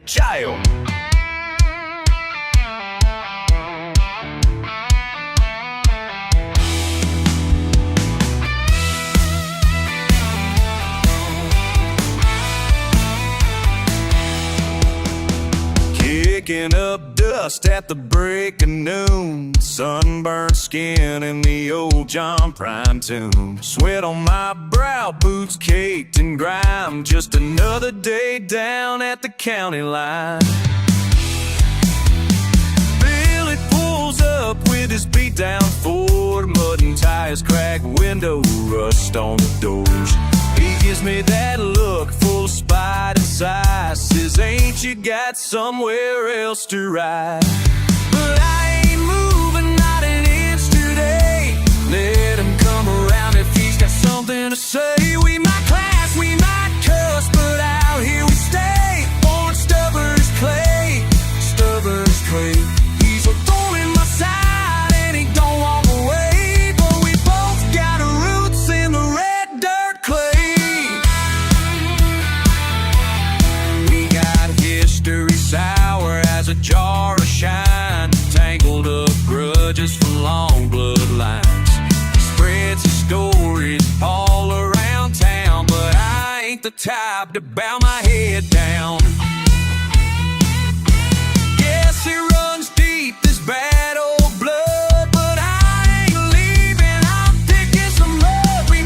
Child. Kicking up dust at the break of noon, sunburned skin in the old John Prine tune. Sweat on my brow, boots caked in grime. Just another day down at the county line. Billy pulls up with his beat down Ford, mud and tires, cracked window, rust on the doors. He gives me that look full of spite and sigh. Says, ain't you got somewhere else to ride? But I ain't moving, not an inch today. Let him come around if he's got something to say. We might clash, we might cuss, but out here we stay. Born stubborn as clay, stubborn as clay. He's a thorn in my side and he don't walk away. But we both got our roots in the red dirt clay. Sour as a jar of shine, tangled up grudges from long bloodlines. Spreads his stories all around town, but I ain't the type to bow my head down. Yes, it runs deep, this bad old blood, but I ain't leaving, I'm picking some mud. We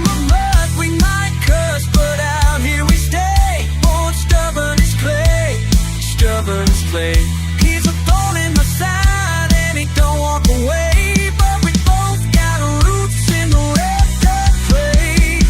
might cuss, but out here we stay. Born stubborn as clay, stubborn as clay. He's a thorn in my side and he don't walk away. But we both got roots in the red dirt clay.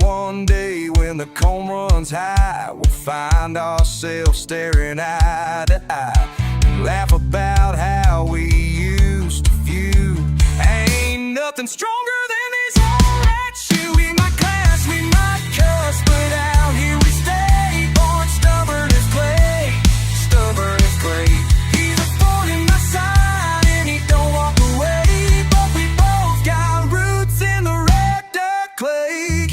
One day when the comb runs high, we'll find ourselves staring eye to eye. Laugh about how we used to feud. Ain't nothing stronger than these old rat shoes. We might clash, we might cuss, but out here we stay. Born stubborn as clay, stubborn as clay. He's a thorn in my side and he don't walk away. But we both got roots in the red dirt clay.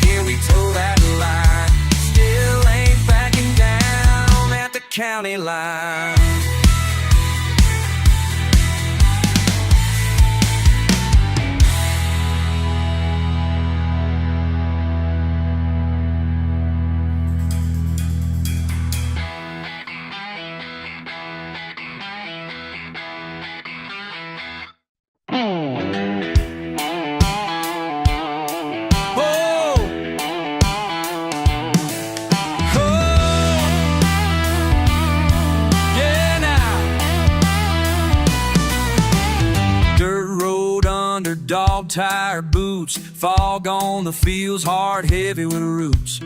Yeah, we told that line. Still ain't backing down at the county line. Dog-tired boots, fog on the fields, hard heavy with roots.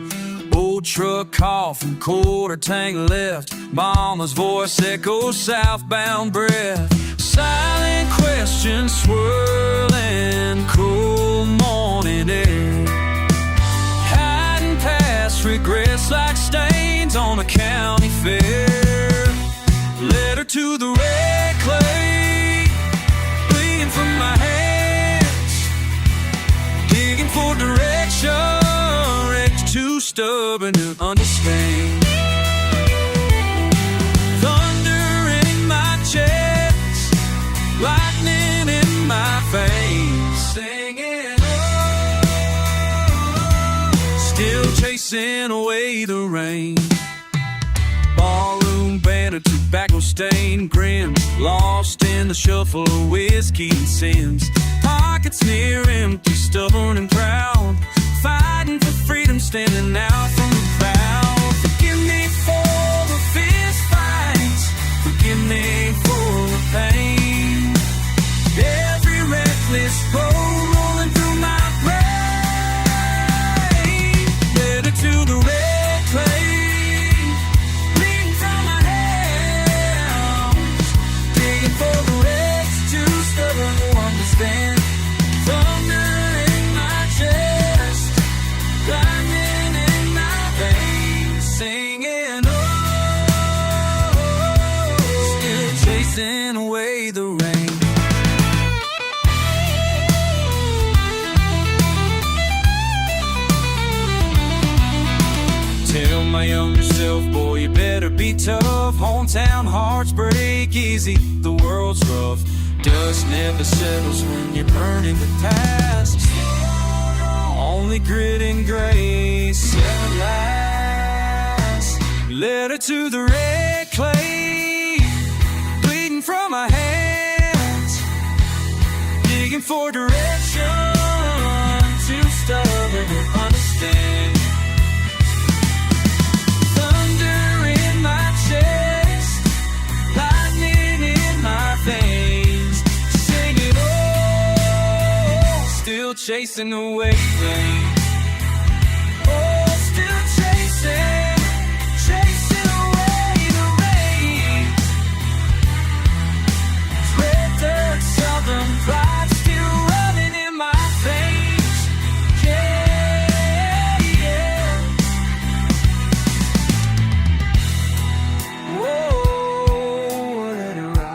Old truck coughing, quarter tank left. Mama's voice echoes southbound breath. Silent questions swirling, cool morning air. Hiding past regrets like stains on a county fair. Letter to the red clay, bleeding from my hands. Digging for direction, wrecked too stubborn to understand. Thunder in my chest, lightning in my veins. Singing, oh, still chasing away the rain. Barroom banner, tobacco stained grin, lost in the shuffle of whiskey and sins. Pockets near empty, stubborn and proud, fighting for freedom, standing out from the crowd. Forgive me for the fist fights, forgive me for the pain. Every reckless road rolling through my brain. Better to the red clay, bleeding from my hands. Digging for the wrecks, too stubborn to understand. yourself, boy, you better be tough. Hometown hearts break easy, the world's rough. Dust never settles when you're burning the past. Only grit and grace at last. Letter to the red clay, bleeding from my hands, digging for direction, too stubborn to understand. Thunder in my chest, lightning in my veins, singing oh, still chasing the wave. Oh, still chasing away the rain. Red dirt, southern pride still running in my veins. Yeah, yeah. Whoa, let it ride.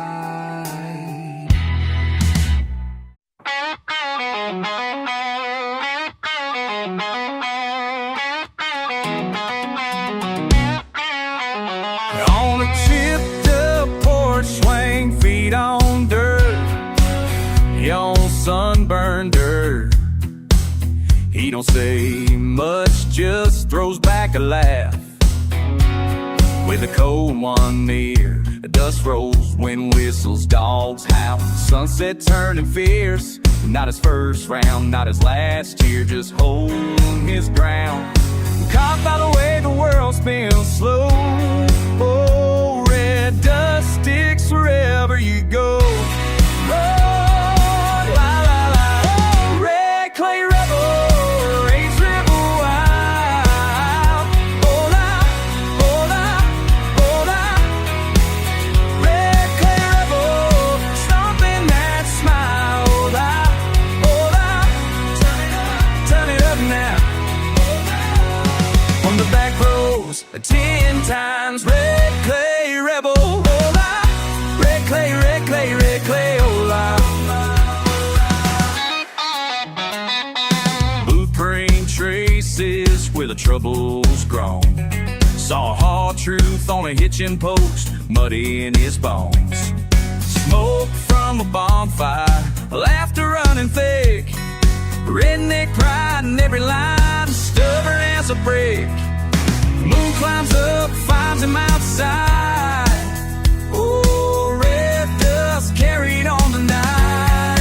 On a chipped up porch swing, feet on dirt, he on sunburned dirt. He don't say much, just throws back a laugh. With a cold one near, the dust rolls, wind whistles, dogs howl. Sunset turning fierce, not his first round, not his last year, just holding his ground. Caught by the way the world spins slow. Oh, red dust sticks wherever you go. Oh, la la la. Oh, red clay rebel, raise rebel wild. Oh la, oh la, oh la. Red clay rebel, stomping that smile. Oh la, oh la. Turn it up now. On the back roads, 10 times red clay rebel, hola. Red clay, red clay, red clay, hola. Blueprint traces where the trouble's grown. Saw hard truth on a hitching post, muddy in his bones. Smoke from a bonfire, laughter running thick. Redneck pride in every line, stubborn as a brick. Moon climbs up, finds him outside. Oh, red dust carried on the night.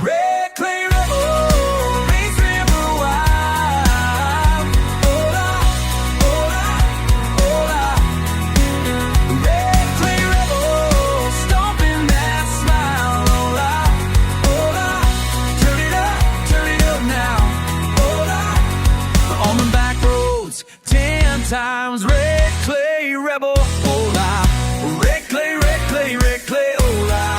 Red clay rebel, raise river wild. Hola, hola, hola. Red clay rebel, stomping that smile. Hola, hola. Turn it up now. Hola. On the back roads, 10 times red clay rebel, hola. Red clay, red clay, red clay, hola.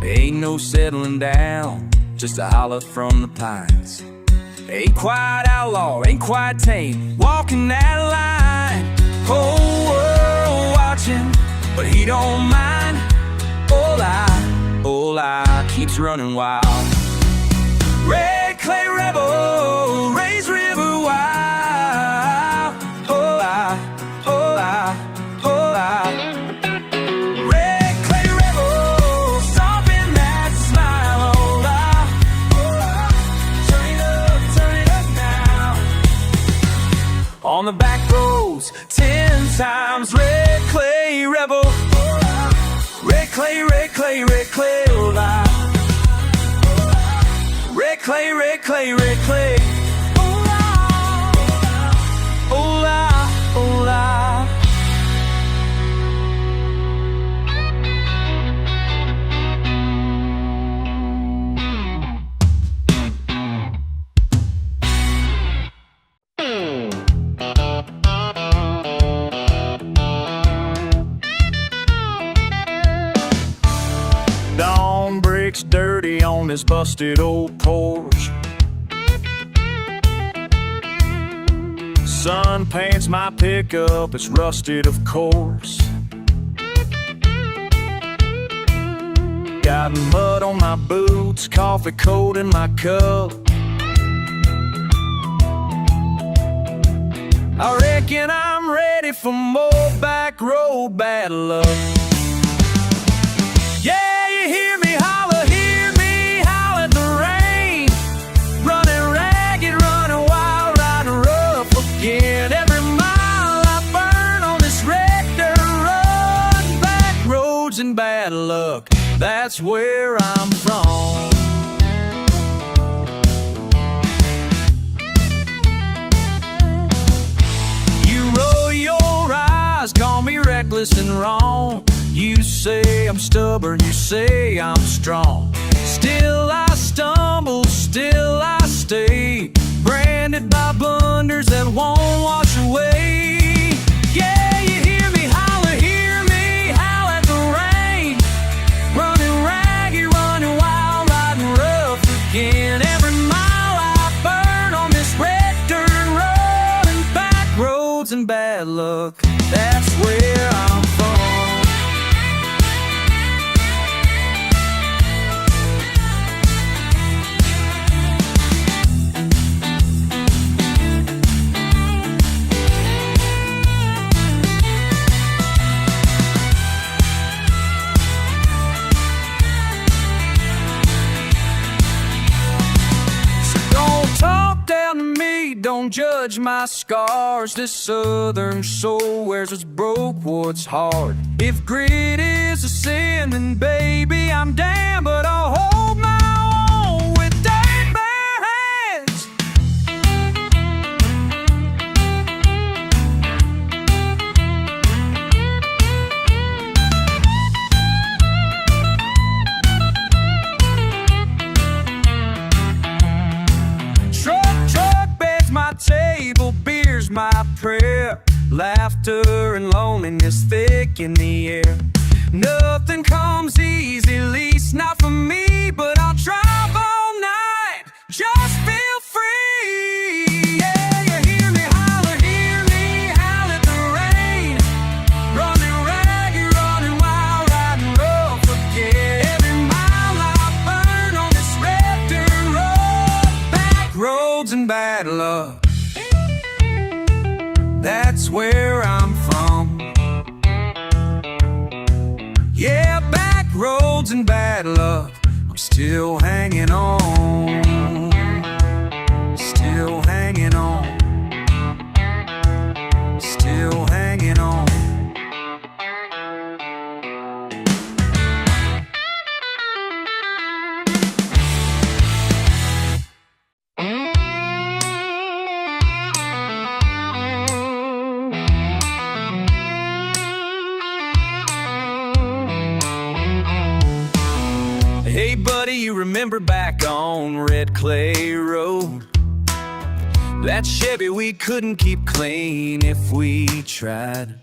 Ain't no settling down, just a holler from the pines. Ain't quite outlaw, ain't quite tame, walking that line. Whole world watching, but he don't mind. Hola, keeps running wild. Red clay rebel, raise river wild. Hola, hola, hola. Red clay rebel, stomping that smile. Hola, hola. Turn it up now. On the back roads, 10 times red clay rebel. Red clay, red clay, red clay, hola. Red clay, red clay, red clay, hola. Hola, hola. Dawn breaks dirty on this busted old porch. sun paints my pickup, it's rusted of course. Got mud on my boots, coffee cold in my cup. I reckon I'm ready for more back road bad luck. Yeah, you hear me holler at the rain. Running ragged, running wild, riding rough again. Every mile I burn on this red dirt road. Back roads and bad luck, that's where I'm from. Call me reckless and wrong. You say I'm stubborn, you say I'm strong. Still I stumble, still I stay branded by blunders that won't wash away. Yeah, you hear me howl at the rain. Running ragged, running wild, riding rough again. Every mile I burn on this red dirt road. And back roads and bad luck, that's where I'm from. So don't talk down to me, don't judge my scars. This southern soul wears what's broke, what's hard. If grit is a sin, then baby I'm damned, but I'll hold my own with dirt bare hands. Truck begs my table, beer's my prayer. Laughter and loneliness thick in the air. Nothing comes easy, least not for me, but I'll drive all night, just feel free. Yeah, you hear me howl at the rain. Running ragged, running wild, riding rough again. Every mile I burn on this red dirt road. Back roads and bad luck, that's where I'm from. Yeah, back roads and bad luck, I'm still hanging on. Still hanging on. Still hanging on. Hey buddy, you remember back on Red Clay Road? That Chevy we couldn't keep clean if we tried.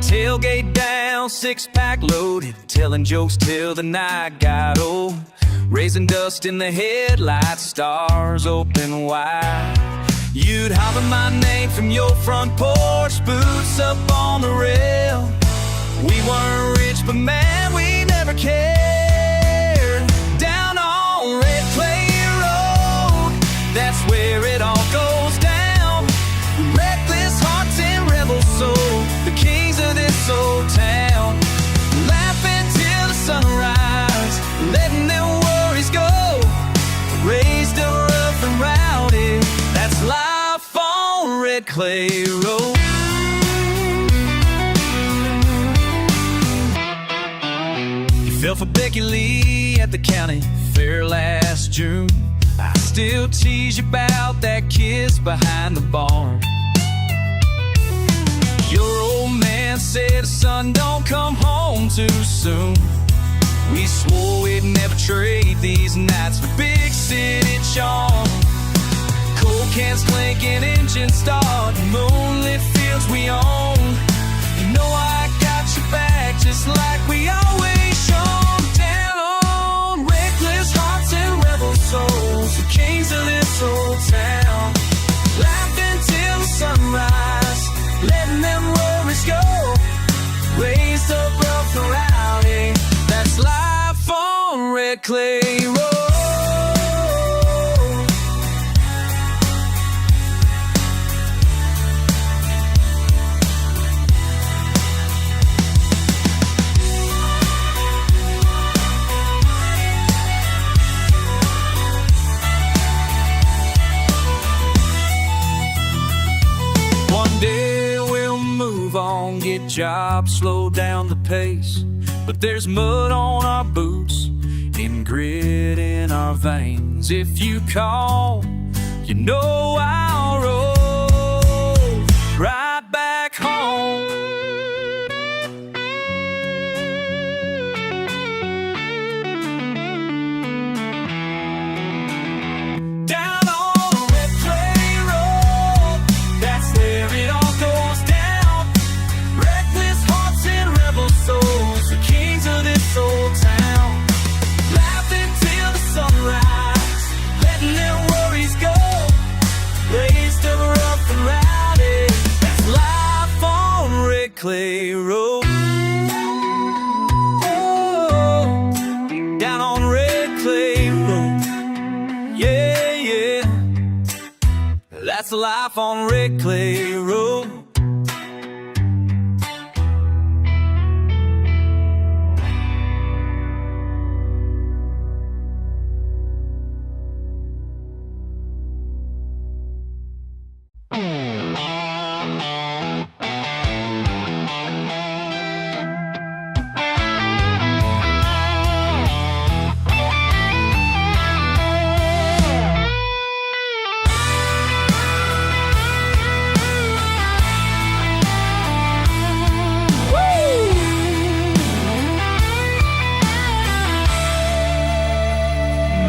Tailgate down, six-pack loaded, telling jokes till the night got old. Raising dust in the headlights, stars open wide. You'd holler my name from your front porch, boots up on the rail. We weren't rich, but man, we never cared. That's where it all goes down. Reckless hearts and rebel soul, the kings of this old town. Laughing till the sunrise, letting their worries go. Raised up rough and rowdy, that's life on Red Clay Road. You fell for Becky Lee at the county fair last June. I still tease you about that kiss behind the barn. Your old man said, son, don't come home too soon. We swore we'd never trade these nights for big city charm. Cold cans clinking, engine start, moonlit fields we own. You know I got your back just like we always shown. Down on reckless hearts and rebel souls, the kings of this old town. Laughing till the sun red clay road. One day we'll move on, get jobs, slow down the pace. But there's mud on our boots and grit in our veins. If you call, you know I'll roll right back home. Down on a red clay road, that's there it all goes down. Reckless hearts and rebel souls, the kings of this old town. Laughing till the sunrise, letting their worries go. Raised up rough and rowdy, that's life on red clay road. Oh, down on red clay road. Yeah, yeah, that's life on red clay road.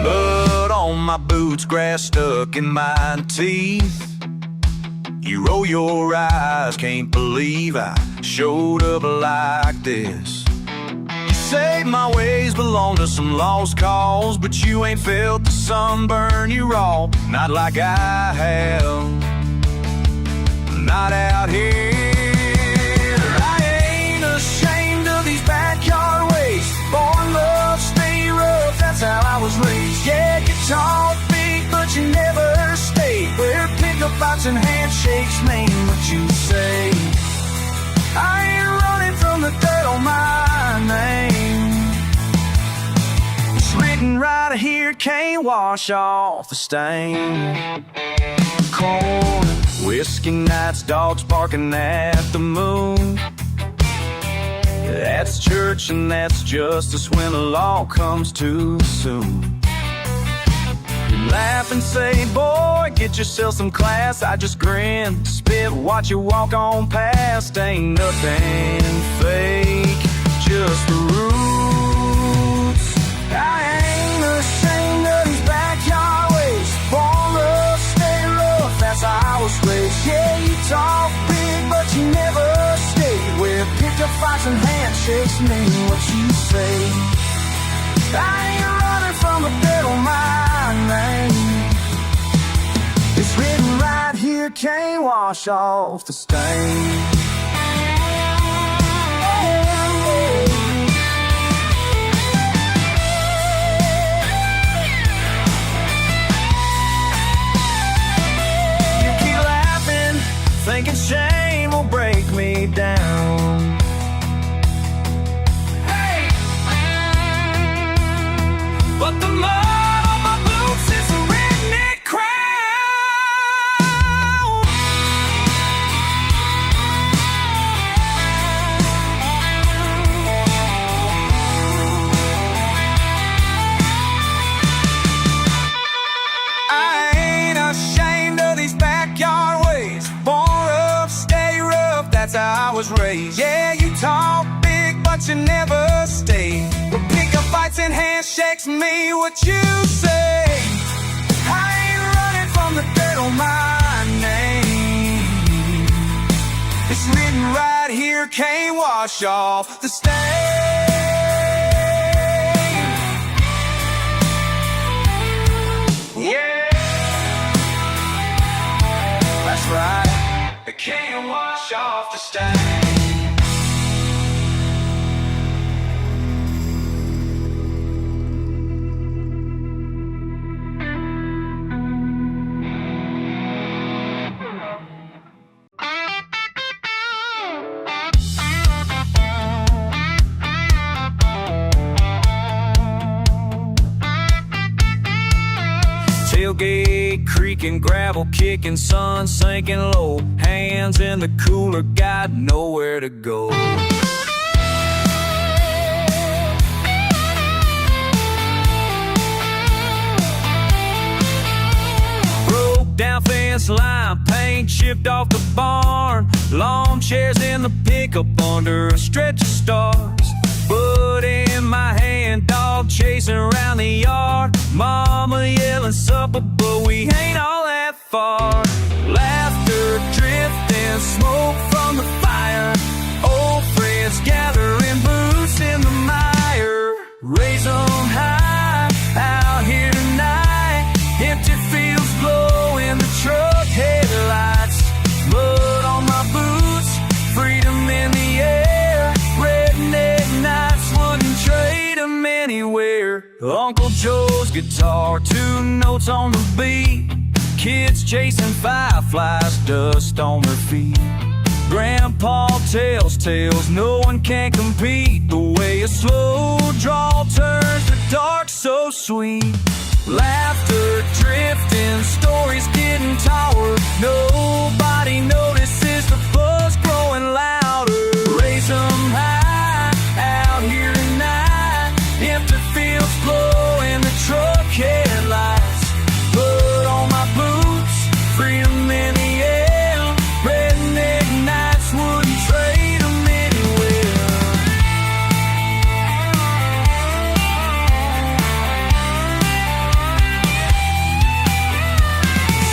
Mud on my boots, grass stuck in my teeth. You roll your eyes, can't believe I showed up like this. You say my ways belong to some lost cause, but you ain't felt the sun burn you raw. Not like I have, not out here. I ain't ashamed of these backyard ways. Born love, stay rough, that's how I was raised. Yeah, you talk big, but you never stay. Where pickup fights and handshakes mean what you say. I ain't running from the dirt on my name. It's written right here, can't wash off the stain. Corn, whiskey nights, dogs barking at the moon. That's church and that's justice when the law comes too soon. You laugh and say, boy, get yourself some class. I just grin, spit, watch you walk on past. Ain't nothing fake, just the roots. I ain't ashamed of these backyard ways. Born rough, stay rough, that's how I was raised. Yeah, you talk big, but you never stay. Where pickup fights and handshakes mean what you say. I ain't running from the dirt on my name. It's written right here, can't wash off the stain. You keep laughing, thinking shame will break me down. Hey! But the mud on my boots is a redneck crown. I ain't ashamed of these backyard ways. Born rough, stay rough, that's how I was raised. Yeah, you talk big, but you never stay. Well, pickup fights and handshakes mean what you say. I ain't running from the dirt on my name. It's written right here, can't wash off the stain. Yeah, that's right, it can't wash off the stain. Tailgate, creaking, gravel kicking, sun sinking low. Hands in the cooler, got nowhere to go. Broke down fence line, paint chipped off the barn. Lawn chairs in the pickup under a stretch of stars. Bud in my hand, dog chasing around the yard. Mama yelling supper, but we ain't all that far. Laughter drifting, smoke from the fire. Old friends gathering, boots in the mire. Raise 'em high, out here tonight. Empty fields glow in the truck headlights. Mud on my boots, freedom in the air. Redneck Nights, wouldn't trade 'em anywhere. Uncle Joe's guitar, 2 notes on the beat. Kids chasing fireflies, dust on their feet. Grandpa tells tales, no one can compete. The way a slow draw turns the dark so sweet. Laughter drifting, stories getting taller. Nobody notices the buzz growing louder. Raise 'em high, out here tonight. Empty fields glow in the truck headlights. Blood on my boots, freedom in the air. Redneck Nights, wouldn't trade 'em anywhere.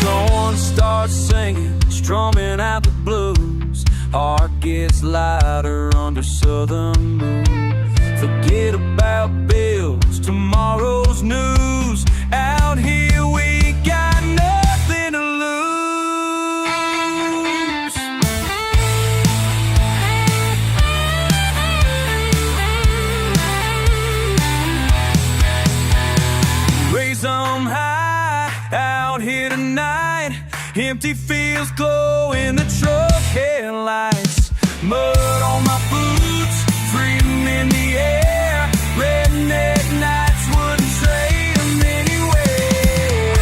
Someone starts singing, strumming out the blues. Heart gets lighter under southern moon. Forget about bills, tomorrow's news. Out here we got nothing to lose. Raise 'em high, out here tonight. Empty fields glow in the truck headlights. Mud on my boots, freedom in the air. Redneck Nights, wouldn't trade 'em anywhere.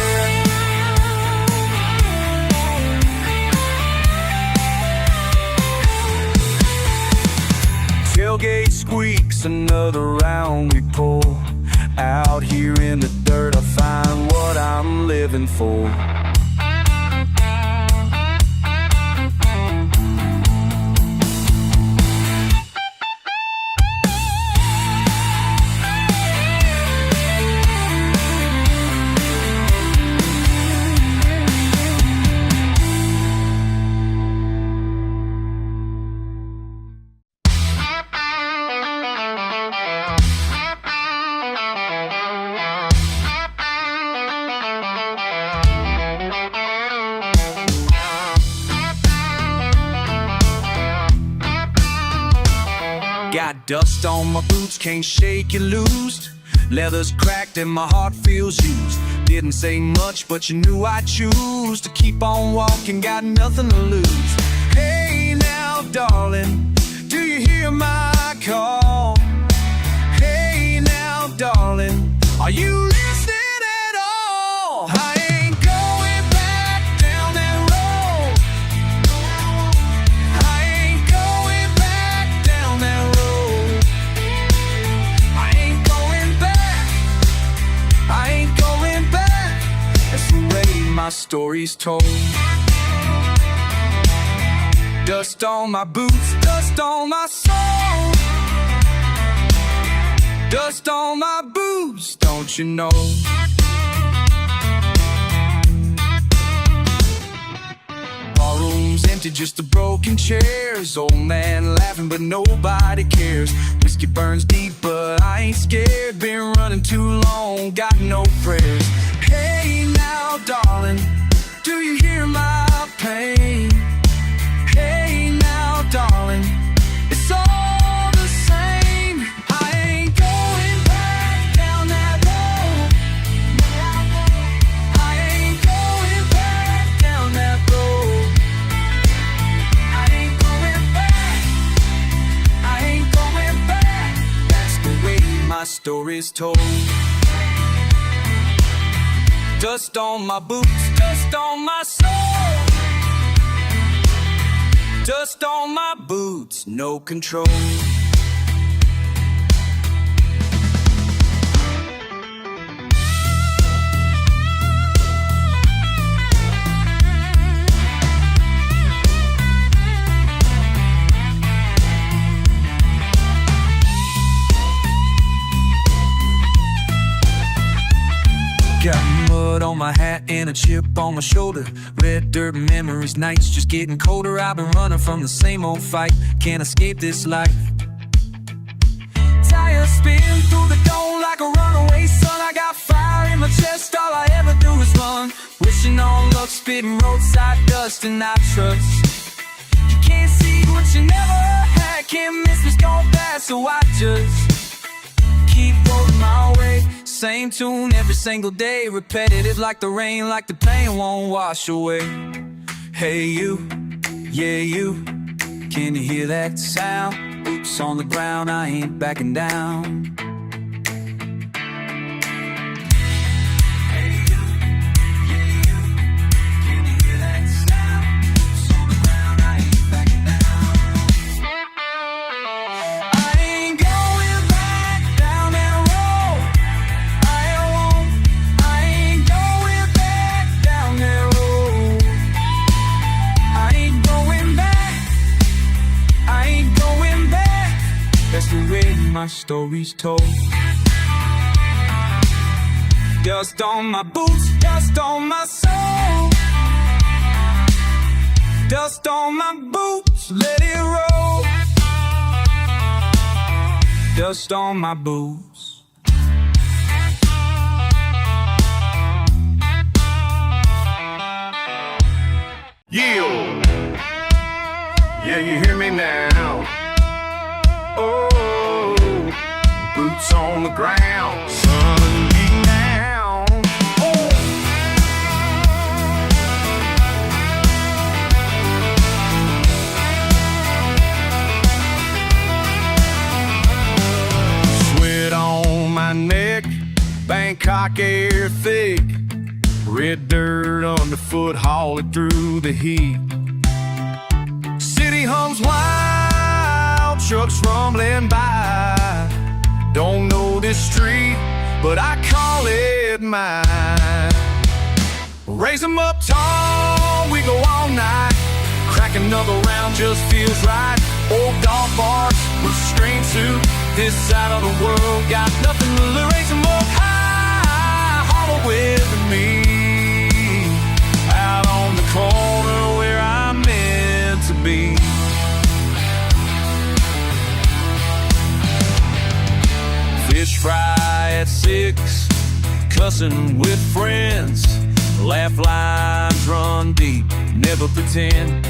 Tailgate squeaks, another round we pull. Out here in the dirt, I find what I'm living for. Got dust on my boots, can't shake it loose. Leather's cracked and my heart feels used. Didn't say much, but you knew I'd choose to keep on walking, got nothing to lose. Hey now, darling, do you hear my call? Hey now, darling, are you listening at all? I ain't going back down that road. I ain't going back down that road. I ain't going back. I ain't going back. That's the way my story's told. Dust on my boots, dust on my soul. Dust on my boots, don't you know? Barroom's empty, just the broken chairs. Old man laughing, but nobody cares. Whiskey burns deep, but I ain't scared. Been running too long, got no prayers. Hey now, darling, do you hear my pain? Hey now, darling, it's all the same. I ain't going back down that road. I ain't going back down that road. I ain't going back. I ain't going back. That's the way my story's told. Dust on my boots, dust on my soul. Dust on my boots, no control. Got mud on my hat and a chip on my shoulder. Red dirt memories, nights just getting colder. I've been running from the same old fight, can't escape this life. Tires spin through the dome like a runaway sun. I got fire in my chest, all I ever do is run. Wishing on luck, spitting roadside dust, and I trust. You can't see what you never had, can't miss what's gone past, so I just keep rolling my way. Same tune every single day, repetitive like the rain, like the pain won't wash away. Hey you, yeah you, can you hear that sound? Boots on the ground, I ain't backing down. My story's told. Dust on my boots, dust on my soul. Dust on my boots, let it roll. Dust on my boots. Yeah, yeah, you hear me now. Oh, boots on the ground, sun beating down. Oh. Sweat on my neck, Bangkok air thick. Red dirt underfoot, haul it through the heat. City hums wild, trucks rumbling by. Don't know this street, but I call it mine. Raise 'em up tall, we go all night. Crack another round just feels right. Old dog barks, with string suit. This side of the world got nothing to lose. Raise 'em up high, hollow with me. Out on the corner where I'm meant to be. Fish fry at 6, cussing with friends. Laugh lines run deep, never pretend.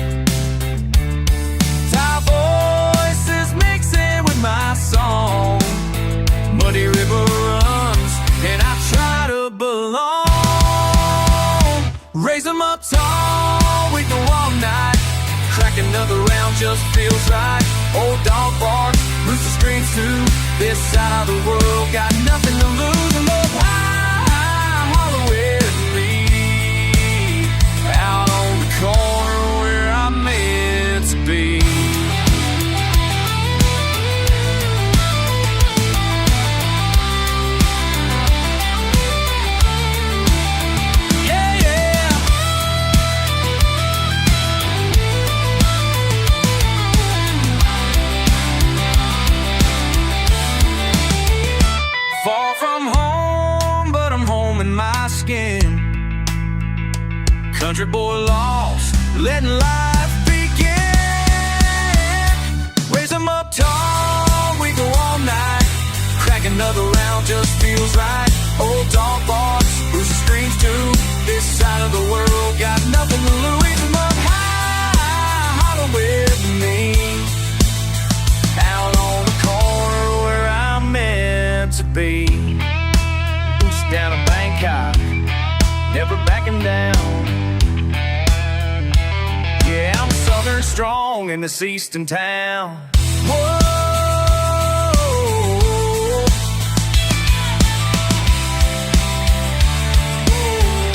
Tide voices mixing with my song. Muddy river runs, and I try to belong. Raise 'em up tall, we go all night. Crack another round just feels right. Old dog barks, rooster screams too. This side of the world got nothing to lose. And look high, holler with me. Out on the corner where I'm meant to be. Far from home, but I'm home in my skin. Country boy lost, letting life begin. Raise 'em up tall, we go all night. Crack another round just feels right. Old dog barks, rooster screams too. This side of the world got nothing to lose. Raise 'em up high, holler with me. Out on the corner where I'm meant to be. Boots down to Bangkok, never backing down. Yeah, I'm southern strong in this eastern town. Whoa. Whoa.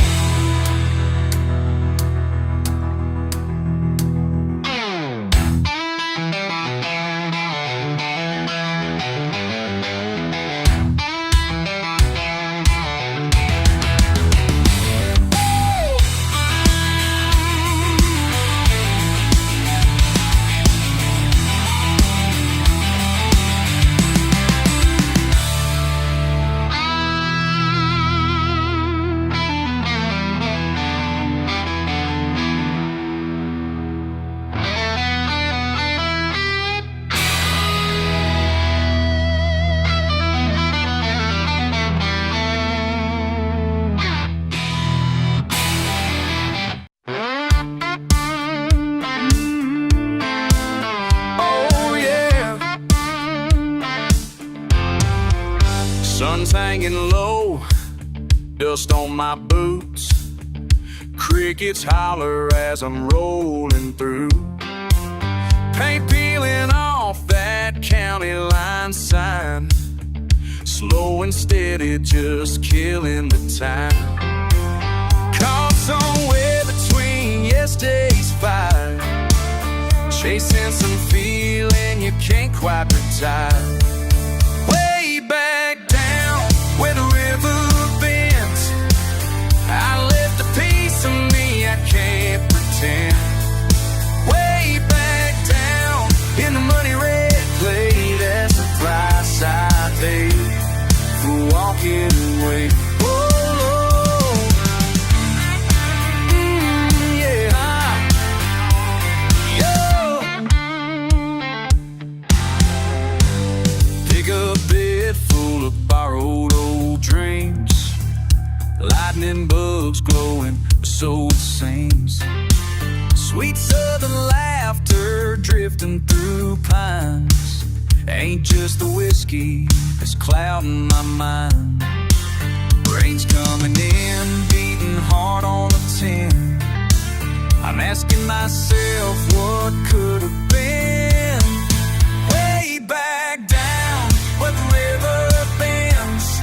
Sun's hanging low, dust on my boots. Crickets holler as I'm rolling through. Paint peeling off that county line sign. Slow and steady, just killing the time. Caught somewhere between yesterday's fire, chasing some feeling you can't quite retire. Way back down where the river bends, I left a piece of me I can't pretend. Way back down in the muddy red clay, that's the price I pay for walking away. Borrowed old dreams, lightning bugs glowing, so it seems. Sweet southern laughter drifting through pines. Ain't just the whiskey that's clouding my mind. Rain's coming in, beating hard on the tin. I'm asking myself what could have been. Way back down where the river bends,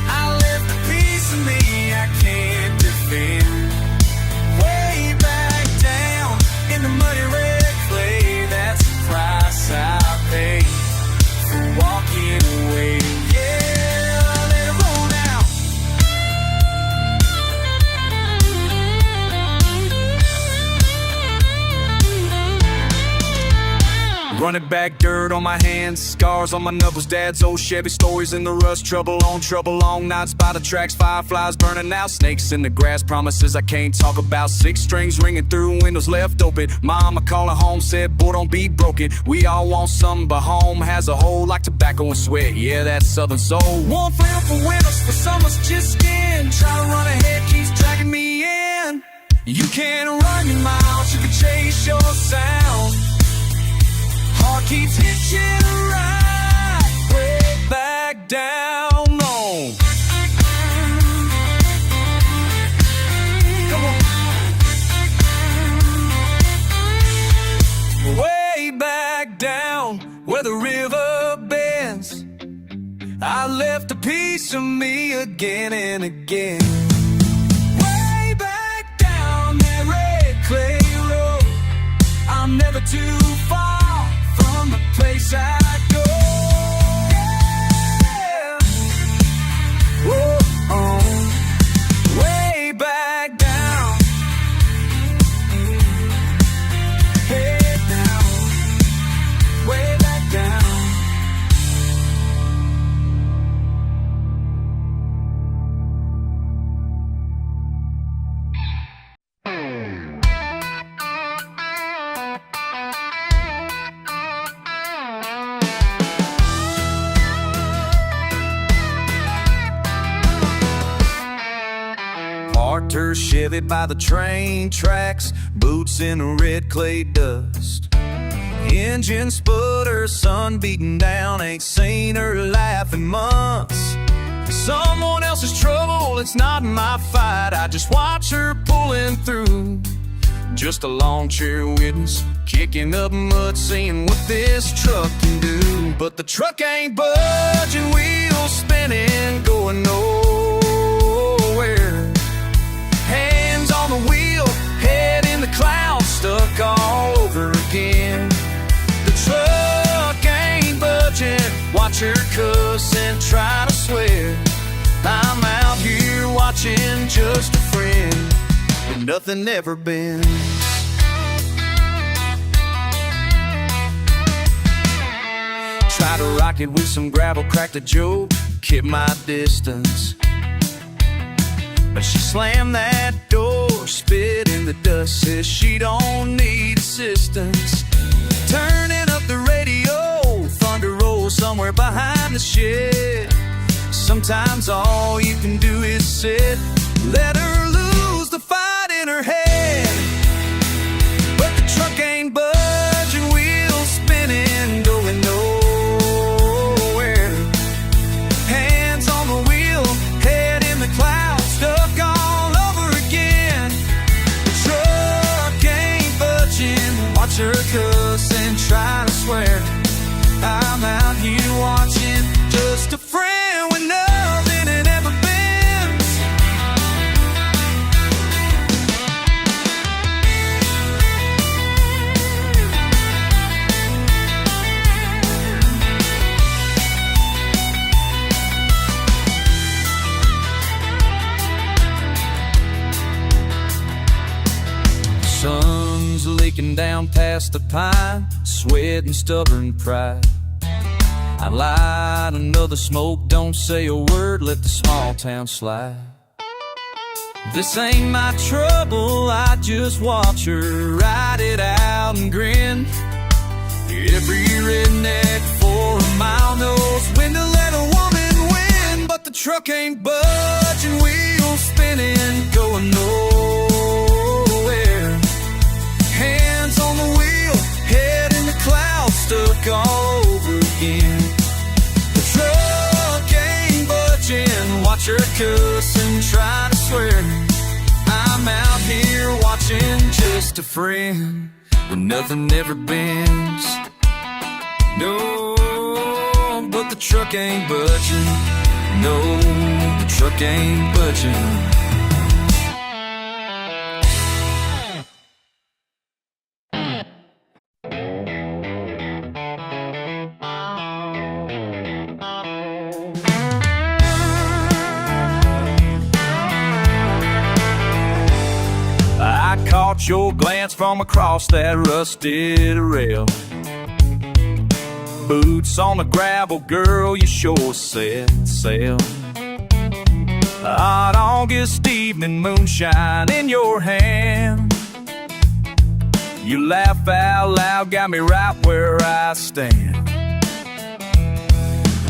I left a piece of me I can't defend. Way back down in the muddy red clay, that's the price I pay for walking away. Yeah, let it roll now. Running back, dirt on my hands, scars on my knuckles, dad's old Chevy stories in the rust, trouble, long nights by the tracks, fireflies burning out, snakes in the grass, promises I can't talk about, 6 strings ringing through windows left open. Mama calling home, said, boy, don't be broken. We all want something, but home has a hole like tobacco and sweat. Yeah, that's southern soul. Warm flame for winters, for summer's just skin. Try to run ahead, keeps dragging me in. You can't run your mouth, you can chase your sound. Heart keeps hitching a ride, way back down low. Come on. Way back down where the river bends, I left a piece of me again and again. Way back down that red clay road, I'm never too far from the place I go. Yeah. Whoa, oh. Way back down, head down, way back down. Her Chevy by the train tracks, boots in the red clay dust. Engine sputter, sun beating down, ain't seen her laugh in months. Someone else's trouble, it's not my fight, I just watch her pulling through. Just a lawn chair witness, kicking up mud, seeing what this truck can do. But the truck ain't budging, wheels spinning, going nowhere. Hands on the wheel, head in the clouds, stuck all over again. The truck ain't budging, watch her cuss and try to swear. I'm out here watching, just a friend, but nothing ever bends. Try to rock it with some gravel, cracked a joke, keep my distance. But she slammed that door, spit in the dust, says she don't need assistance. Turning up the radio, thunder rolls somewhere behind the shed. Sometimes all you can do is sit, let her lose the fight in her head. But the truck ain't budging, wheels spinning, going nowhere. Hands sneaking down past the pine, sweat and stubborn pride. I light another smoke, don't say a word, let the small town slide. This ain't my trouble, I just watch her ride it out and grin. Every redneck for a mile knows when to let a woman win. But the truck ain't budging, wheels spinning, going nowhere. Hands on the wheel, head in the clouds, stuck all over again. The truck ain't budging, watch her cuss and try to swear. I'm out here watching just a friend, but nothing ever bends. No, but the truck ain't budging. No, the truck ain't budging. I caught your glance from across that rusted rail. Boots on the gravel, girl, you sure set sail. Hot August evening, moonshine in your hand. You laugh out loud, got me right where I stand.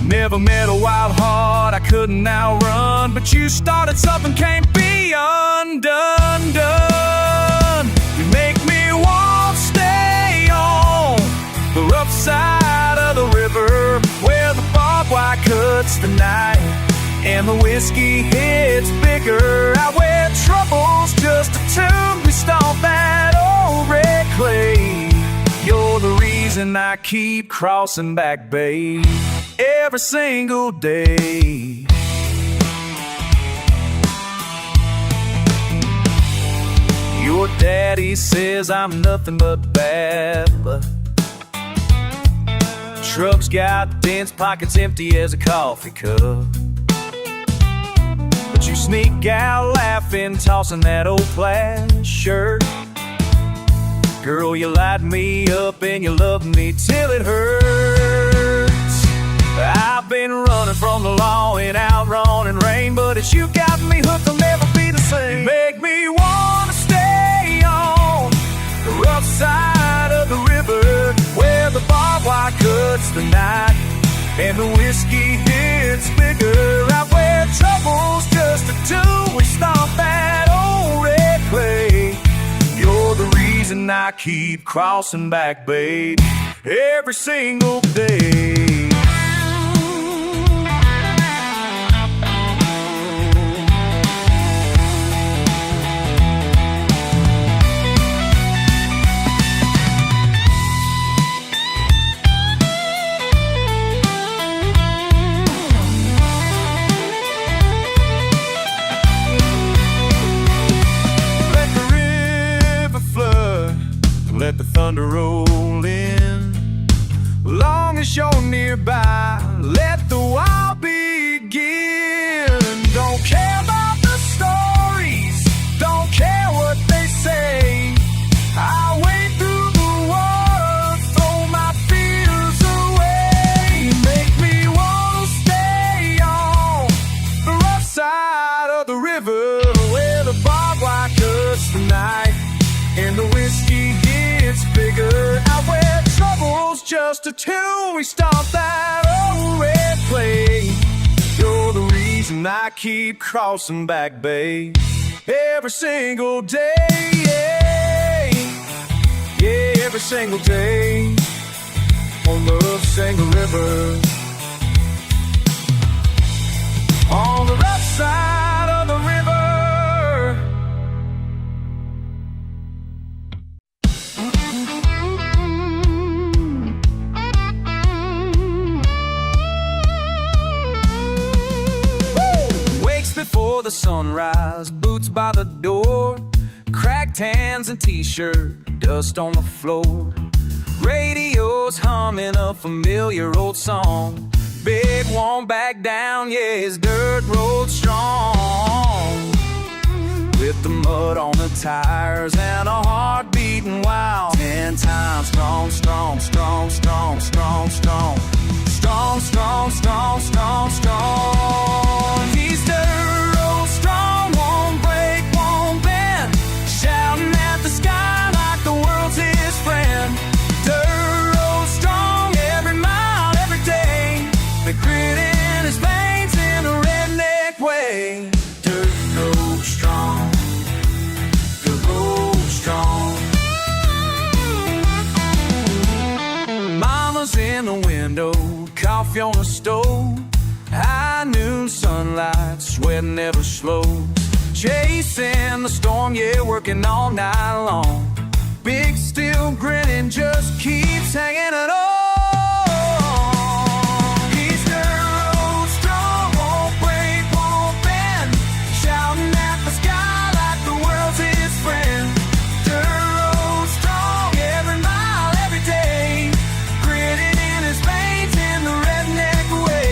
Never met a wild heart I couldn't outrun, but you started something can't be undone. You make me want to stay on the rough side of the river, where the barbed wire cuts the night and the whiskey hits bigger. Out where trouble's just a tune, we stomp that old red clay. You're the reason I keep crossing back, babe, every single day. Your daddy says I'm nothing but bad luck. Truck's got dents, pockets empty as a coffee cup. But you sneak out laughing, tossing that old plaid shirt. Girl, you light me up and you love me till it hurts. I've been running from the law in outrun and rain, but it's you got me hooked, I'll never be the same. You make me wanna stay on the rough side of the river, where the barbed wire cuts the night and the whiskey hits bigger. Out where trouble's just a tool, we stomp that old red clay. You're the reason I keep crossing back, babe, every single day. Let the thunder roll in. Long as you're nearby, let the wild begin. Don't care about the stories, don't care what they say. I wade through the water, throw my fears away. You make me wanna stay on the rough side of the river, where the barbed wire cuts the night and the whiskey gets bigger. Out where trouble's just a tune, we stomp that old red clay. You're the reason I keep crossing back, babe, every single day. Yeah, every single day on the rough single river, on the rough side of the river. Before the sunrise, boots by the door, cracked hands and t-shirt, dust on the floor. Radio's humming a familiar old song. Big won't back down, yeah, his dirt road strong. With the mud on the tires and a heartbeat beating wild. 10 times strong, strong, strong, strong, strong, strong. Strong, strong, strong, strong, strong. He's dirt road strong, won't break, won't bend, shouting at the sky like the world's his friend. Dirt road strong, every mile, every day. The grit in his veins in a redneck way. Dirt road strong. Dirt road strong. Mama's in the window, coffee on the stove. High noon sunlight, sweat never slows. Chasing the storm, yeah, working all night long. Big still grinning, just keeps hanging it on. He's dirt road strong, won't break, won't bend, shouting at the sky like the world's his friend. Dirt road strong, every mile, every day. Gritted in his veins in the redneck way.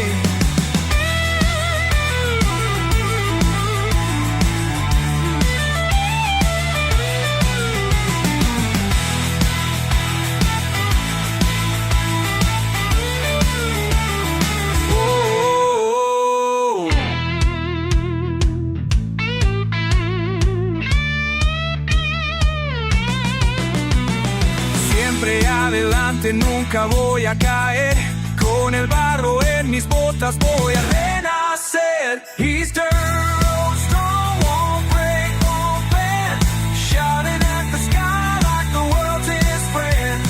Siempre adelante, nunca voy a caer. Con el barro en mis botas voy a renacer. He's dirt road strong, won't break, won't bend, shouting at the sky like the world's his friend.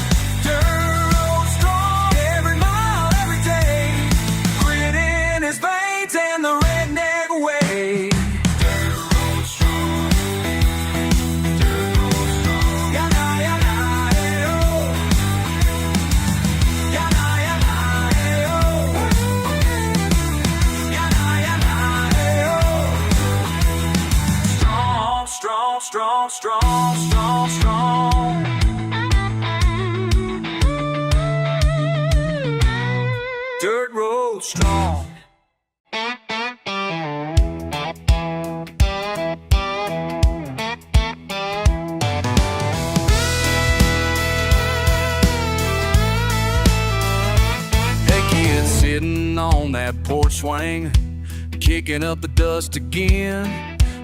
Dirt road strong, every mile, every day. Grit in his veins and the redneck way. Dirt road strong. Dirt road strong. Yana, yana, hey, oh. Yana, yana, hey, oh. Yana, yana, hey, oh. Strong, strong, strong, strong, strong, strong. Dirt road strong. Hey kid, sitting on that porch swing, kicking up the dust again.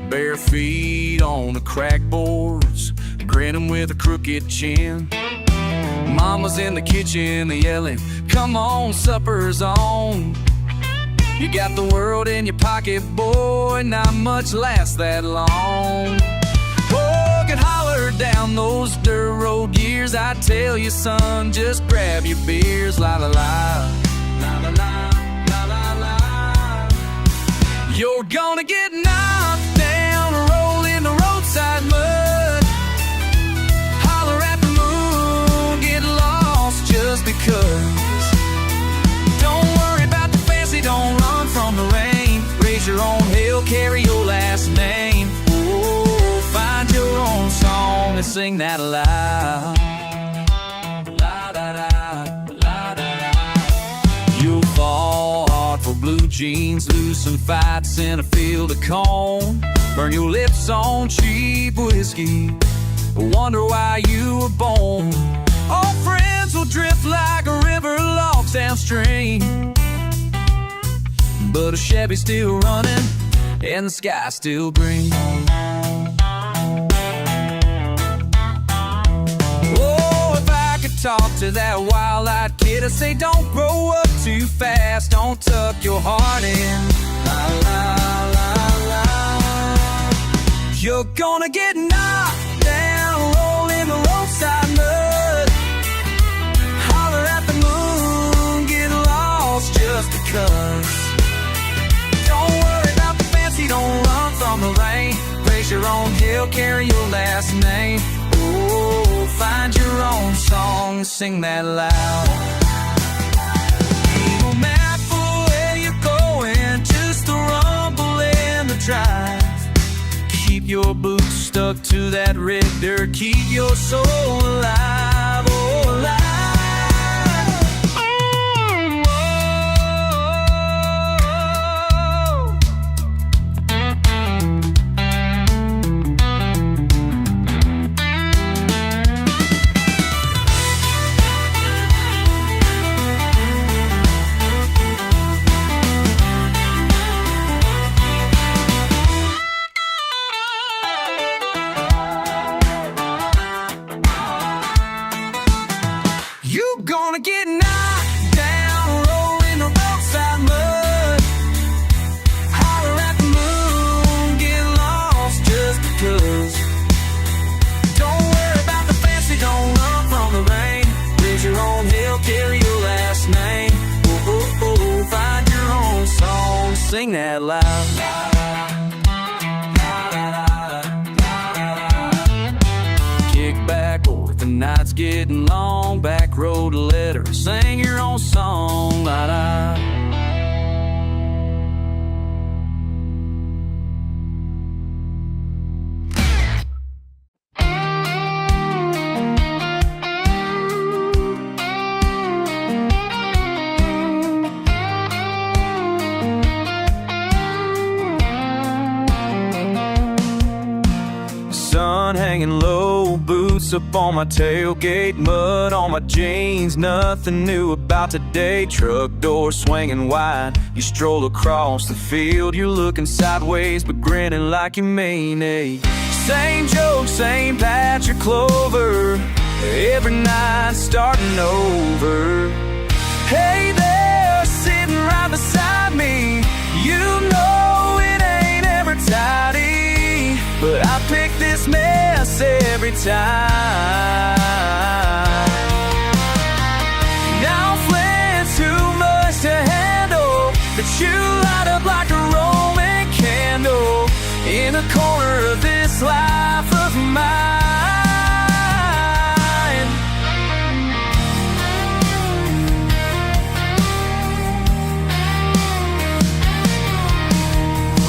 Bare feet on the crack boards, grinning with a crooked chin. Mama's in the kitchen yelling, come on, supper's on. You got the world in your pocket, boy, not much lasts that long. Oh, can holler down those dirt road years. I tell you, son, just grab your beers. La la la, la la la, la la la. You're gonna get knocked down, roll in the roadside mud. Holler at the moon, get lost just because. Don't worry about the fancy, don't run from the rain. Raise your own hill, carry your last name. Oh, find your own song and sing that aloud. La da da, la da da. You'll fall hard for blue jeans, lose some fights in a field of corn. Burn your lips on cheap whiskey, wonder why you were born. Old friends will drift like a river logs downstream, but a Chevy's still running and the sky's still green. Oh, if I could talk to that wild-eyed kid, I'd say don't grow up too fast, don't tuck your heart in. La la la la. You're gonna get knocked down, roll in the roadside mud. Holler at the moon, get lost just because. Don't worry about the fancy, don't run from the rain. Raise your own hill, carry your last name. Oh, find your own song, sing that loud. No matter where you're going, just a rumble in the drive. Keep your boots stuck to that red dirt, keep your soul alive, oh alive. sing that loud. Kick back, or if the night's getting long, back road letter, sing your own song. La la. Sun hanging low, boots up on my tailgate, mud on my jeans, nothing new about today. Truck door swinging wide, you stroll across the field, you're looking sideways but grinning like you mean it. Same joke, same patch of clover, every night starting over. Hey there, sitting right beside me, you know it ain't ever tidy, but I pick this mess every time. Now flint's too much to handle, but you light up like a Roman candle in a corner of this life of mine.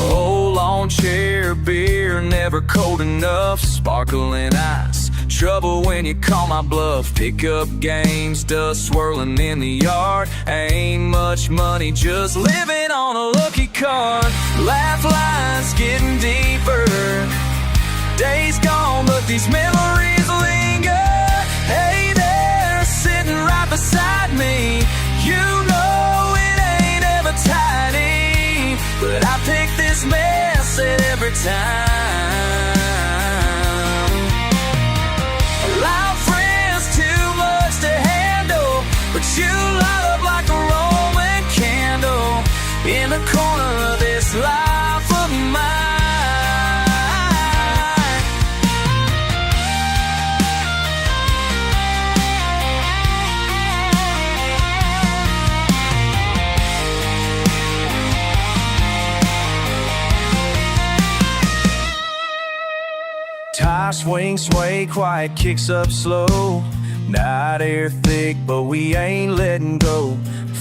Oh, lawn chair, beer, never cold enough, sparkling ice, trouble when you call my bluff. Pickup games, dust swirling in the yard, ain't much money, just living on a lucky card. Laugh lines getting deeper, days gone but these memories linger. Hey there, sitting right beside me, you know it ain't ever tidy, but I pick this mess at every time. Loud friends, too much to handle, but you light up like a Roman candle in the corner of this life of mine. Tire swing, sway, quiet kicks up slow. Night air thick, but we ain't letting go.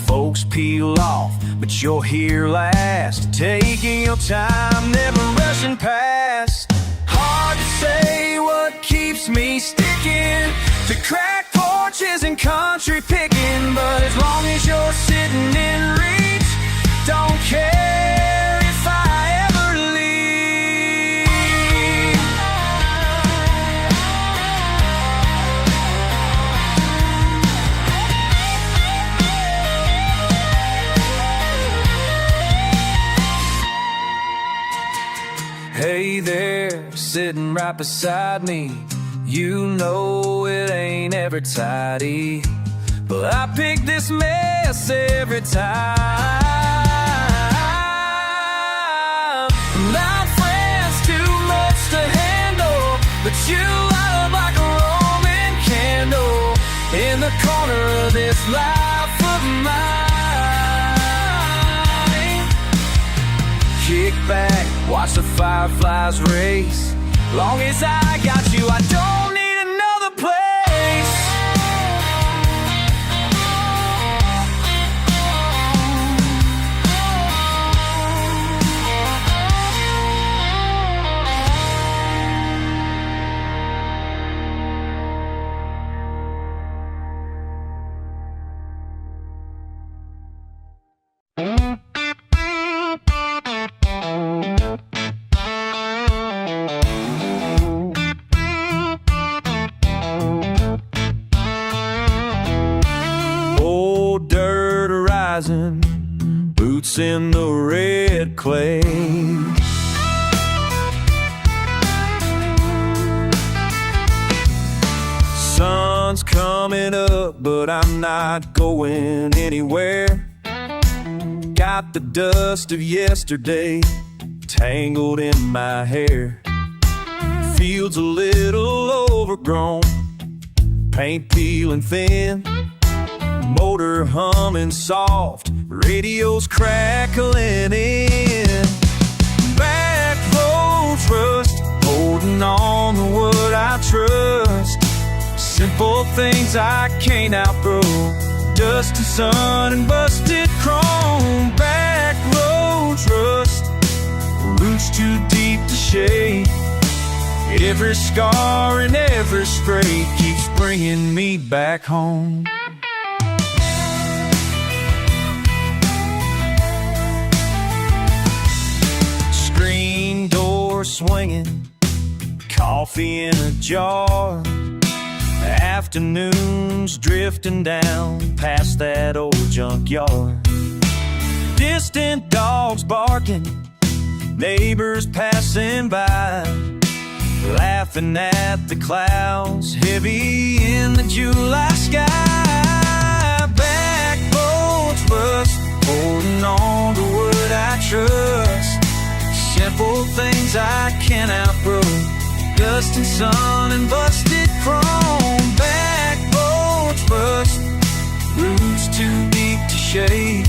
Folks peel off, but you're here last, taking your time, never rushing past. Hard to say what keeps me sticking to crack porches and country picking, but as long as you're sitting in reach, don't care if I ever leave. Hey there, sitting right beside me, you know it ain't ever tidy, but I pick this mess every time. Not friends, too much to handle, but you light up like a Roman candle in the corner of this life of mine. Kick back, watch the fireflies race. Long as I got you, I don't need another place. Boots in the red clay. Sun's coming up, but I'm not going anywhere. Got the dust of yesterday tangled in my hair. Field's a little overgrown, paint peeling thin, motor humming soft, radio's crackling in. things I can't outgrow. Dust and sun and busted chrome. Backroads rust, roots too deep to shade. Every scar and every stray keeps bringing me back home. Screen door swinging, coffee in a jar. Afternoons drifting down past that old junkyard. Distant dogs barking, neighbors passing by, laughing at the clouds heavy in the July sky. Backroads rust, holding on to what I trust. Simple things I can't outgrow. Dust and sun and busted chrome. Backroads rust, roots too deep to shade.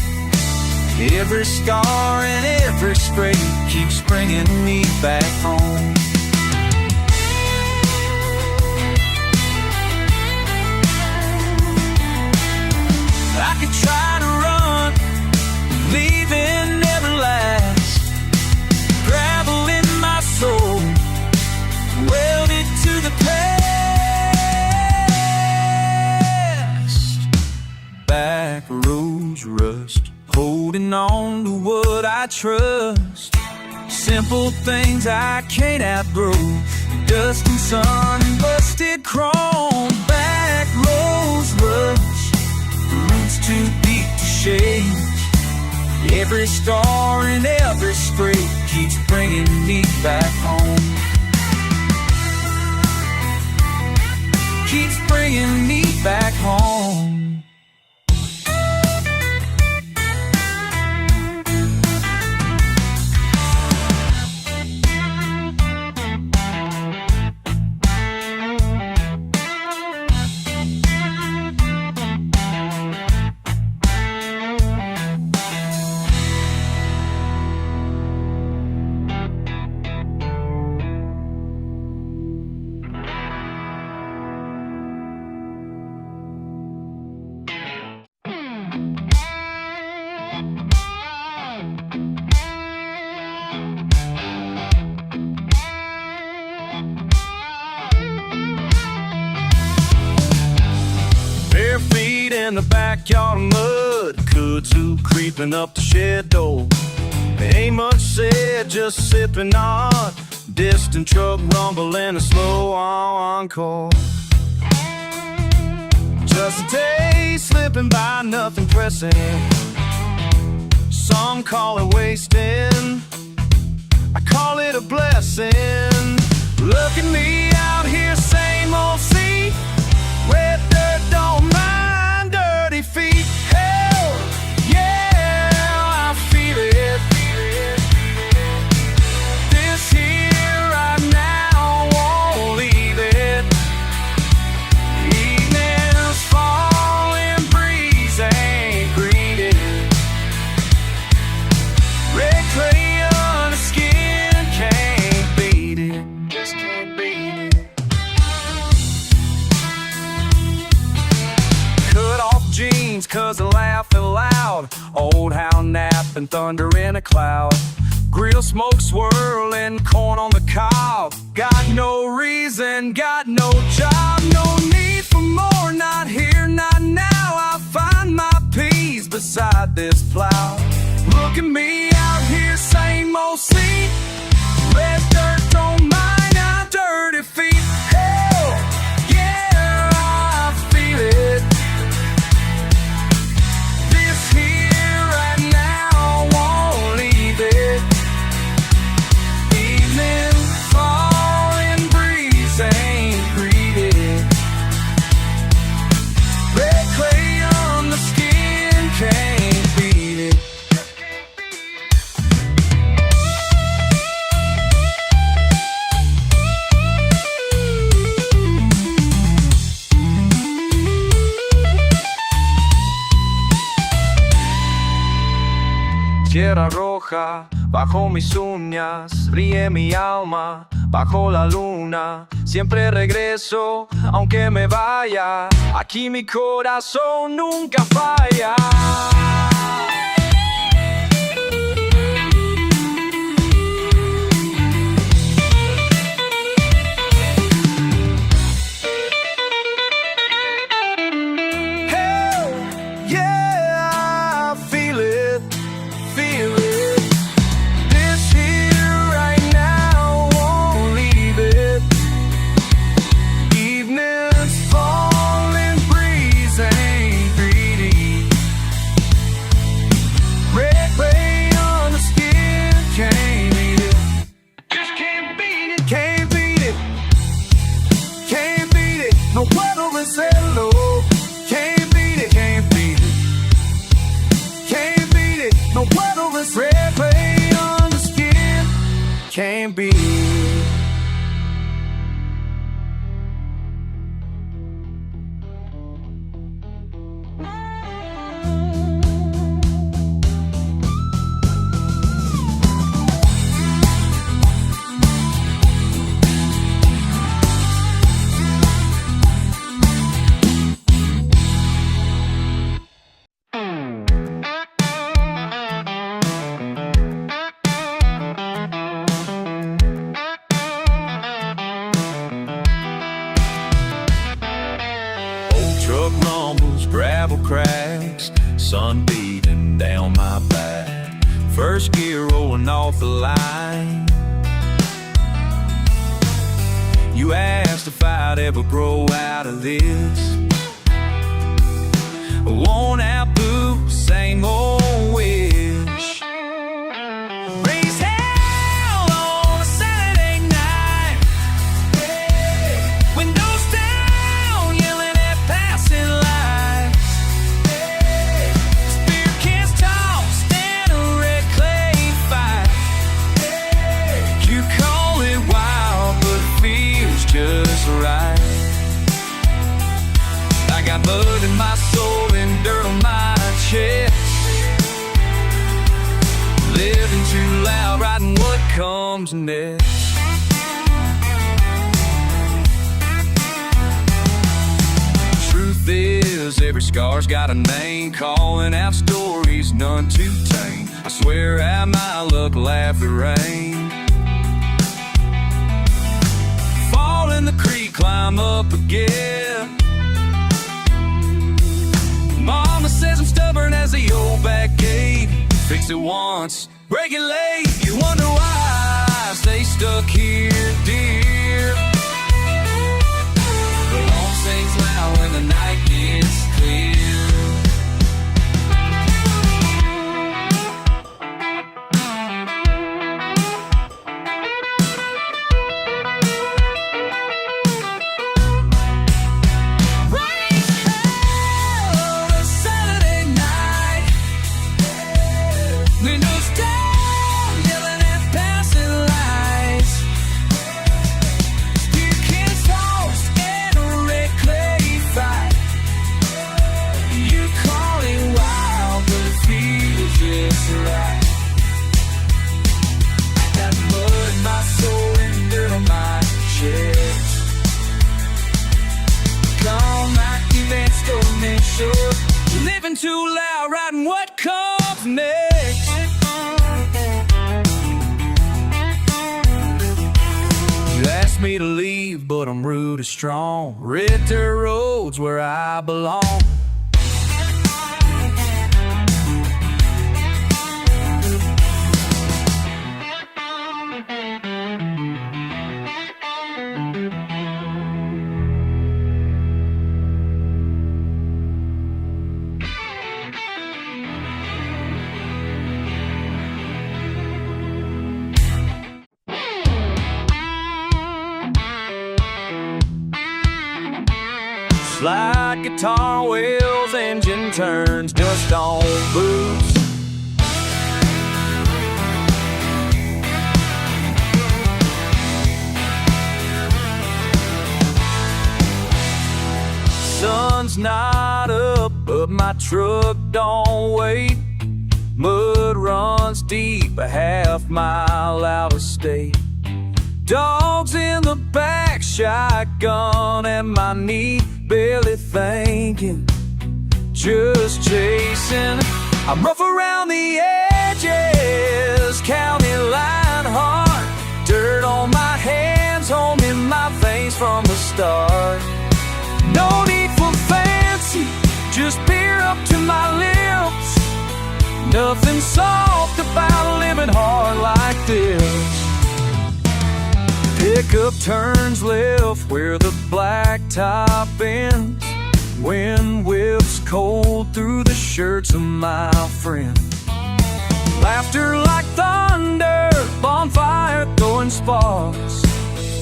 Every scar and every stray keeps bringing me back home. I could try to run, leaving never last. Gravel in my soul, welded to the past. Backroads rust, holding on to what I trust. Simple things I can't outgrow. Dust and sun and busted chrome. Backroads rust, roots too deep to shade. Every star and every stray keeps bringing me back home. Keeps bringing me back home. Bare feet in the backyard mud, kudzu creeping up the shed door. Ain't much said, just sipping on. Distant truck rumbling a slow encore. Just a day slipping by, nothing pressing. Some call it wasting, I call it a blessing. Look at me out here, same old scene. Wet dirt don't mind dirty feet. Hell, yeah, I feel it. This here right now won't leave it. Evening's falling, breeze ain't greeted. Red clay on the skin, can't beat it. Just can't beat it. Cut off jeans cause I'm laughing loud. Old hound napping, thunder in a cloud. Grill smoke swirling, corn on the cob. Got no reason, got no job. No need for more, not here, not now. I find my peace beside this plow. Look at me out here, same old scene. Red dirt don't mind our dirty feet. Hell, yeah, I feel it. This here right now won't leave it. Evening falling, breeze ain't greeted. Red clay on the skin, can't beat it. Tierra roja, bajo mis uñas, ríe mi alma, bajo la luna, siempre regreso, aunque me vaya, aquí mi corazón nunca falla. Can't be. Truck rumbles, gravel cracks, sun beating down my back. First gear rolling off the line. You asked if I'd ever grow out of this. Worn out boots, same old wish. Raise hell on a Saturday night. Windows down, yelling at passing lights. Spear cans tossed and a red clay fight. You call it wild, but it feels just right. I got mud in my soul and dirt on my chest. Living too loud, riding what comes next. Truth is, every scar's got a name, calling out stories none too tame. I swear at my luck, laugh the rain. Fall in the creek, climb up again. Mama says I'm stubborn as the old back gate. Fix it once, break it late. You wonder why I stay stuck here, dear. The lone sings loud when the night gets clear. Living too loud, riding what comes next. You asked me to leave, but I'm rude and strong. Red dirt roads where I belong. Slide guitar wheels, engine turns, dust on boots. Sun's not up, but my truck don't wait. Mud runs deep, a half-mile out of state. Dogs in the back, shotgun at my knee, barely thinking, just chasing. I'm rough around the edges, county line hard. Dirt on my hands, home in my veins from the start. No need for fancy, just beer up to my lips. Nothing soft about living hard like this. Pickup turns left where the blacktop ends. Wind whips cold through the shirts of my friends. Laughter like thunder, bonfire throwing sparks.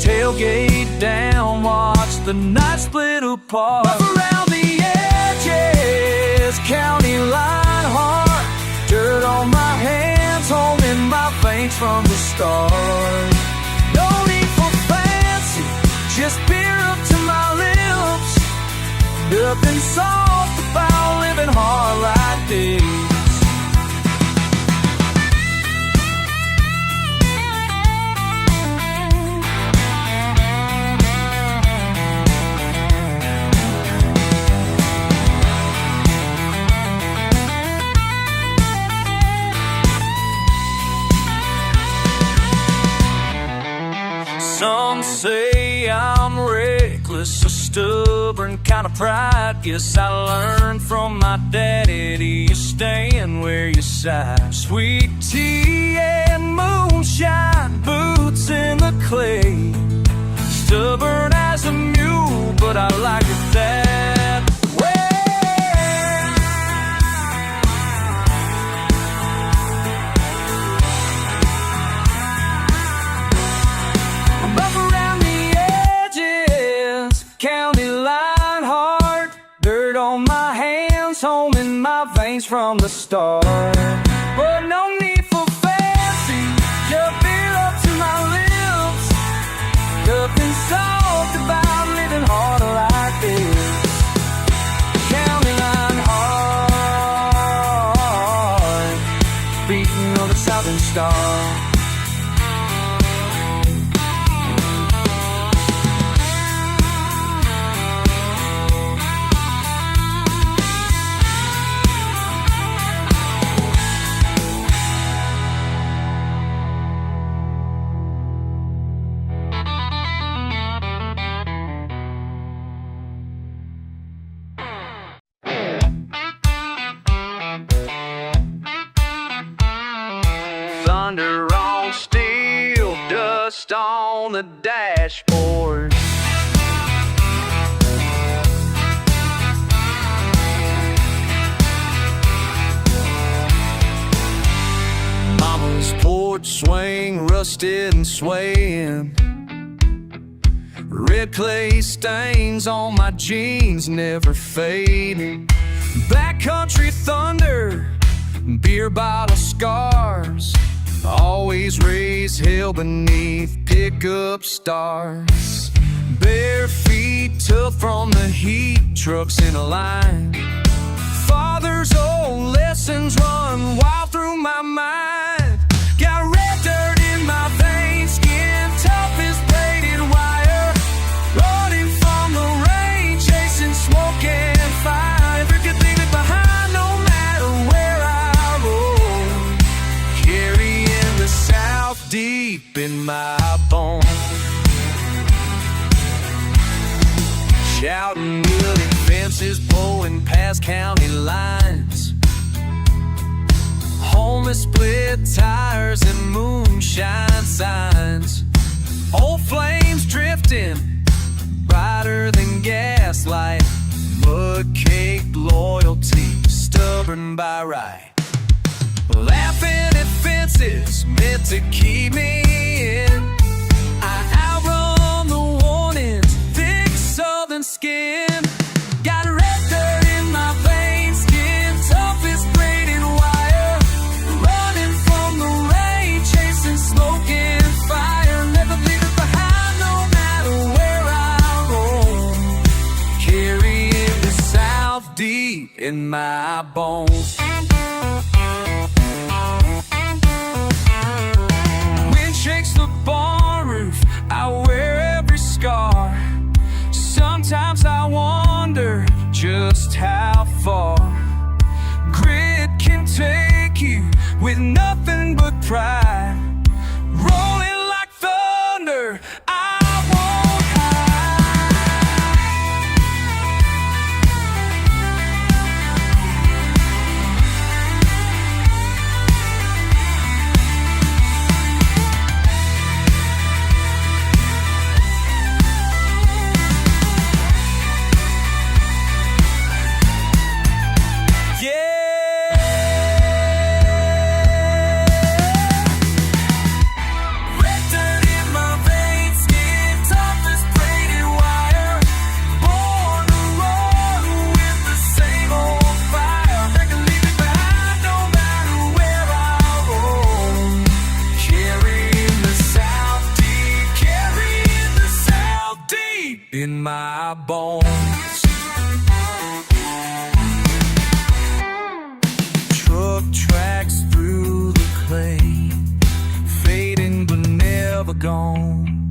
Tailgate down, watch the night split apart. Rough around the edges, county line hard. Dirt on my hands, home in my veins from the start. No need for fancy, just beer up to my lips. Nothing soft about living hard like this. Some say I'm reckless, a stubborn kind of pride. Guess I learned from my daddy, you stand where you side. Sweet tea and moonshine, boots in the clay. Stubborn as a mule, but I like it that way. Up around the edges, county line hard. Dirt on my hands, home in my veins from the start. But no need for fancy, just beer up to my lips. Nothing soft about living hard like this. County line hard, beating on the southern star. Thunder on steel, dust on the dashboard. Mama's porch swing, rusted and swaying. Red clay stains on my jeans, never fading. Backcountry thunder, beer bottle scars. Always raise hell beneath pickup stars. Bare feet tough from the heat, trucks in a line. Father's old lessons run wild through my mind. Got red dirt in my veins, skin tough as braided wire. Running from the rain, chasing smoke and fire. Never could leave it behind, no matter where I roll. Carrying the South deep in my bones. Shouting wooden fences, blowing past county lines. Homeless split tires and moonshine signs. Old flames drifting, brighter than gaslight. Mud-caked loyalty, stubborn by right. Laughing at fences meant to keep me in. I outrun the warnings, thick southern skin. Got red dirt in my veins, skin tough as braided wire. Running from the rain, chasing smoke and fire. Never leave it behind, no matter where I roam. Carrying the South deep in my bones. in my bones. Truck tracks through the clay, fading but never gone.